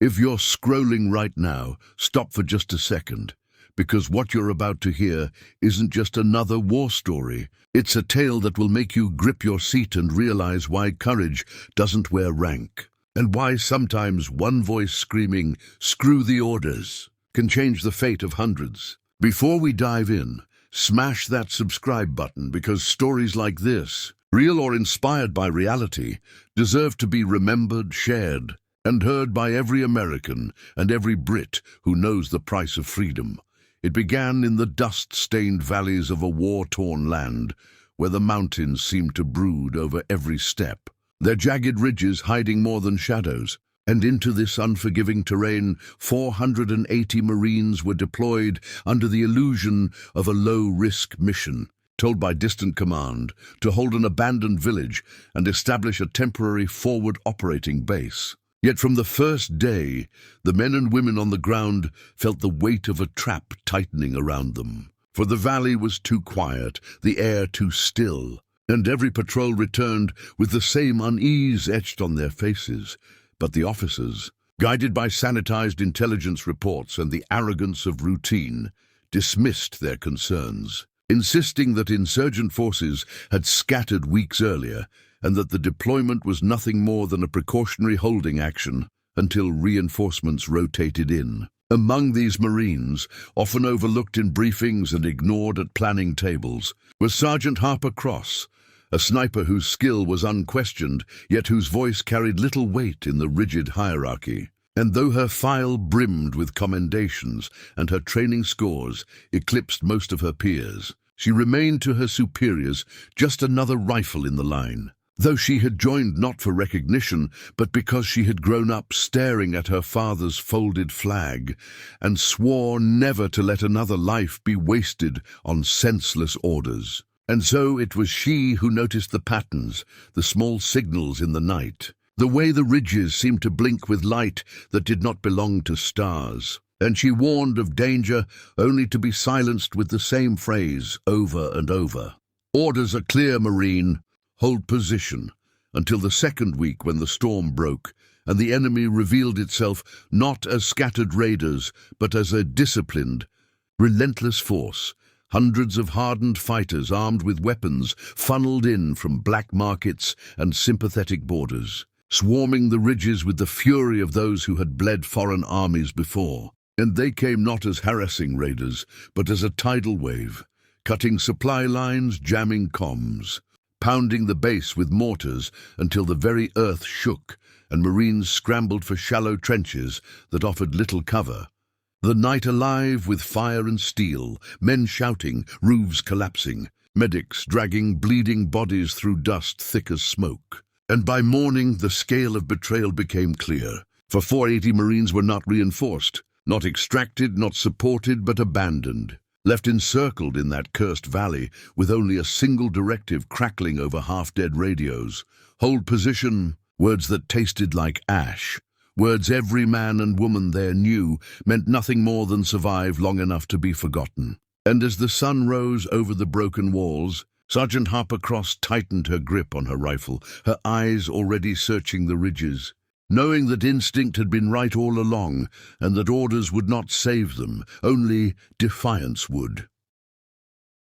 If you're scrolling right now, stop for just a second, because what you're about to hear isn't just another war story. It's a tale that will make you grip your seat and realize why courage doesn't wear rank, and why sometimes one voice screaming, "Screw the orders," can change the fate of hundreds. Before we dive in, smash that subscribe button, because stories like this, real or inspired by reality, deserve to be remembered, shared, and heard by every American and every Brit who knows the price of freedom. It began in the dust-stained valleys of a war-torn land, where the mountains seemed to brood over every step, their jagged ridges hiding more than shadows. And into this unforgiving terrain, 480 Marines were deployed under the illusion of a low-risk mission, told by distant command to hold an abandoned village and establish a temporary forward operating base. Yet from the first day, the men and women on the ground felt the weight of a trap tightening around them. For the valley was too quiet, the air too still, and every patrol returned with the same unease etched on their faces. But the officers, guided by sanitized intelligence reports and the arrogance of routine, dismissed their concerns, insisting that insurgent forces had scattered weeks earlier and that the deployment was nothing more than a precautionary holding action until reinforcements rotated in. Among these Marines, often overlooked in briefings and ignored at planning tables, was Sergeant Harper Cross, a sniper whose skill was unquestioned, yet whose voice carried little weight in the rigid hierarchy. And though her file brimmed with commendations and her training scores eclipsed most of her peers, she remained to her superiors just another rifle in the line. Though she had joined not for recognition, but because she had grown up staring at her father's folded flag and swore never to let another life be wasted on senseless orders. And so it was she who noticed the patterns, the small signals in the night, the way the ridges seemed to blink with light that did not belong to stars. And she warned of danger only to be silenced with the same phrase over and over. "Orders are clear, Marine. Hold position," until the second week, when the storm broke and the enemy revealed itself not as scattered raiders, but as a disciplined, relentless force. Hundreds of hardened fighters armed with weapons funneled in from black markets and sympathetic borders, swarming the ridges with the fury of those who had bled foreign armies before. And they came not as harassing raiders, but as a tidal wave, cutting supply lines, jamming comms, pounding the base with mortars until the very earth shook and Marines scrambled for shallow trenches that offered little cover. The night alive with fire and steel, men shouting, roofs collapsing, medics dragging bleeding bodies through dust thick as smoke. And by morning, the scale of betrayal became clear. For 480 Marines were not reinforced, not extracted, not supported, but abandoned, left encircled in that cursed valley with only a single directive crackling over half-dead radios. "Hold position," words that tasted like ash, words every man and woman there knew meant nothing more than survive long enough to be forgotten. And as the sun rose over the broken walls, Sergeant Harper Cross tightened her grip on her rifle, her eyes already searching the ridges. Knowing that instinct had been right all along, and that orders would not save them, only defiance would.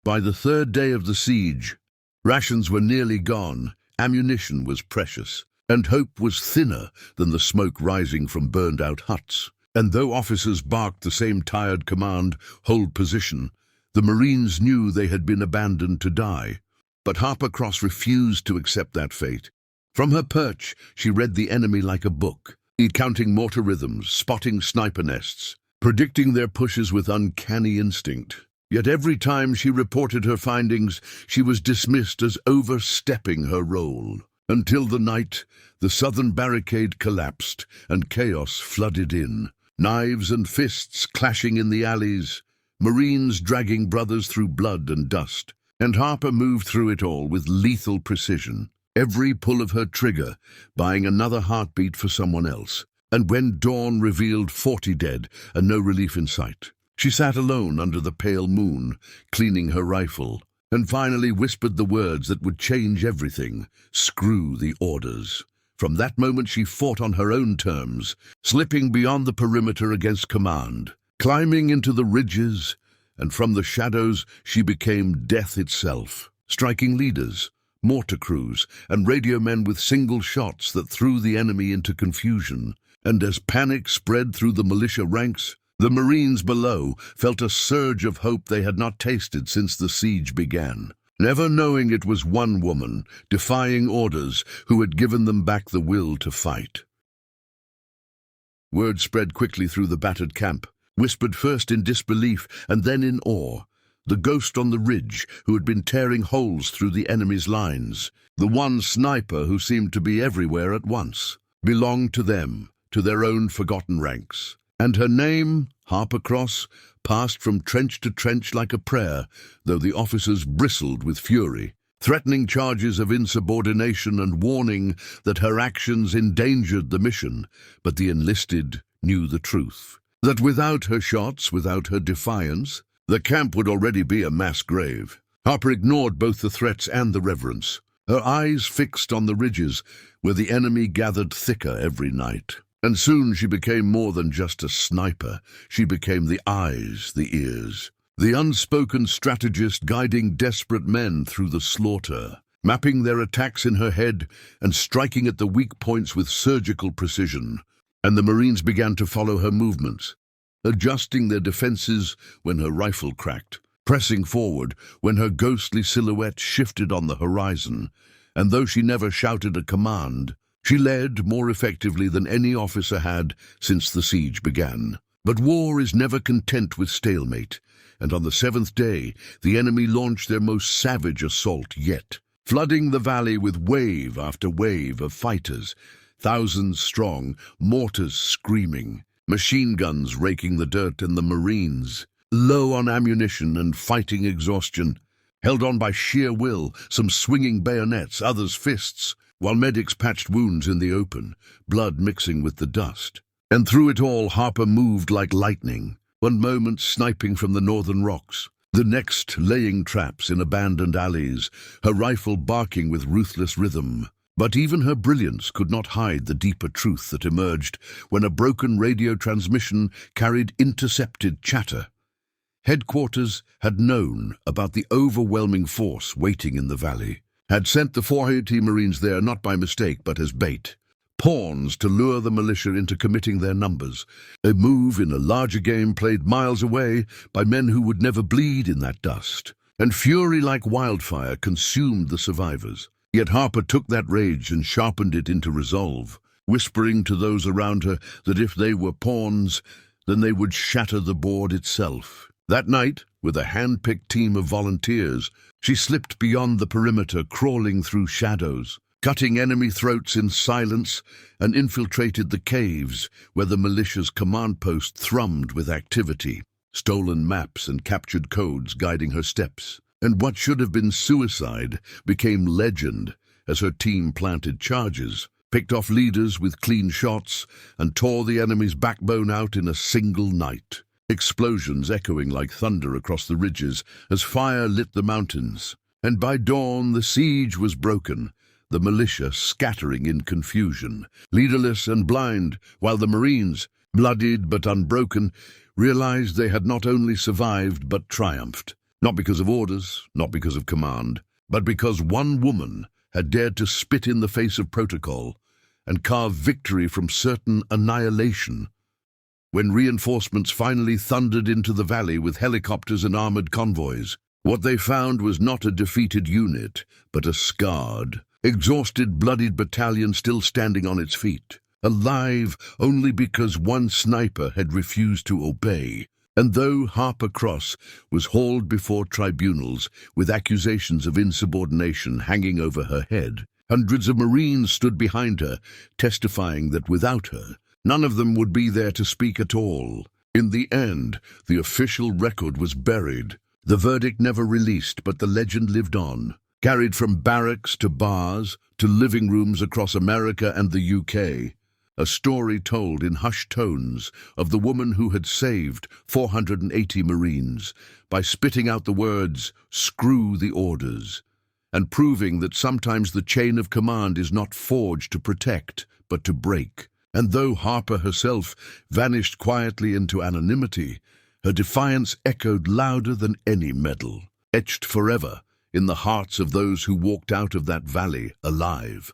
By the third day of the siege, rations were nearly gone, ammunition was precious, and hope was thinner than the smoke rising from burned-out huts. And though officers barked the same tired command, "Hold position," the Marines knew they had been abandoned to die. But Harper Cross refused to accept that fate. From her perch, she read the enemy like a book, counting mortar rhythms, spotting sniper nests, predicting their pushes with uncanny instinct. Yet every time she reported her findings, she was dismissed as overstepping her role. Until the night, the southern barricade collapsed and chaos flooded in. Knives and fists clashing in the alleys, Marines dragging brothers through blood and dust. And Harper moved through it all with lethal precision, every pull of her trigger buying another heartbeat for someone else. And when dawn revealed 40 dead and no relief in sight, she sat alone under the pale moon, cleaning her rifle, and finally whispered the words that would change everything: "Screw the orders." From that moment she fought on her own terms, slipping beyond the perimeter against command, climbing into the ridges, and from the shadows she became death itself, striking leaders, mortar crews, and radio men with single shots that threw the enemy into confusion. And as panic spread through the militia ranks, the Marines below felt a surge of hope they had not tasted since the siege began, never knowing it was one woman, defying orders, who had given them back the will to fight. Word spread quickly through the battered camp, whispered first in disbelief and then in awe. The ghost on the ridge who had been tearing holes through the enemy's lines, the one sniper who seemed to be everywhere at once, belonged to them, to their own forgotten ranks. And her name, Harper Cross, passed from trench to trench like a prayer, though the officers bristled with fury, threatening charges of insubordination and warning that her actions endangered the mission. But the enlisted knew the truth, that without her shots, without her defiance, the camp would already be a mass grave. Harper ignored both the threats and the reverence, her eyes fixed on the ridges where the enemy gathered thicker every night. And soon she became more than just a sniper. She became the eyes, the ears, the unspoken strategist guiding desperate men through the slaughter, mapping their attacks in her head and striking at the weak points with surgical precision. And the Marines began to follow her movements, adjusting their defenses when her rifle cracked, pressing forward when her ghostly silhouette shifted on the horizon. And though she never shouted a command, she led more effectively than any officer had since the siege began. But war is never content with stalemate, and on the seventh day the enemy launched their most savage assault yet, flooding the valley with wave after wave of fighters, thousands strong, mortars screaming, machine guns raking the dirt, and the Marines, low on ammunition and fighting exhaustion, held on by sheer will, some swinging bayonets, others fists, while medics patched wounds in the open, blood mixing with the dust. And through it all Harper moved like lightning, one moment sniping from the northern rocks, the next laying traps in abandoned alleys, her rifle barking with ruthless rhythm. But even her brilliance could not hide the deeper truth that emerged when a broken radio transmission carried intercepted chatter. Headquarters had known about the overwhelming force waiting in the valley, had sent the 480 Marines there not by mistake but as bait, pawns to lure the militia into committing their numbers, a move in a larger game played miles away by men who would never bleed in that dust. And fury like wildfire consumed the survivors. Yet Harper took that rage and sharpened it into resolve, whispering to those around her that if they were pawns, then they would shatter the board itself. That night, with a hand-picked team of volunteers, she slipped beyond the perimeter, crawling through shadows, cutting enemy throats in silence, and infiltrated the caves where the militia's command post thrummed with activity, stolen maps and captured codes guiding her steps. And what should have been suicide became legend as her team planted charges, picked off leaders with clean shots, and tore the enemy's backbone out in a single night. Explosions echoing like thunder across the ridges as fire lit the mountains. And by dawn the siege was broken, the militia scattering in confusion, leaderless and blind, while the Marines, bloodied but unbroken, realized they had not only survived but triumphed. Not because of orders, not because of command, but because one woman had dared to spit in the face of protocol and carve victory from certain annihilation. When reinforcements finally thundered into the valley with helicopters and armored convoys, what they found was not a defeated unit, but a scarred, exhausted, bloodied battalion still standing on its feet, alive only because one sniper had refused to obey. And though Harper Cross was hauled before tribunals with accusations of insubordination hanging over her head, hundreds of Marines stood behind her, testifying that without her, none of them would be there to speak at all. In the end, the official record was buried, the verdict never released, but the legend lived on, carried from barracks to bars to living rooms across America and the UK. A story told in hushed tones of the woman who had saved 480 Marines by spitting out the words, "Screw the orders." and proving that sometimes the chain of command is not forged to protect, but to break. And though Harper herself vanished quietly into anonymity, her defiance echoed louder than any medal, etched forever in the hearts of those who walked out of that valley alive.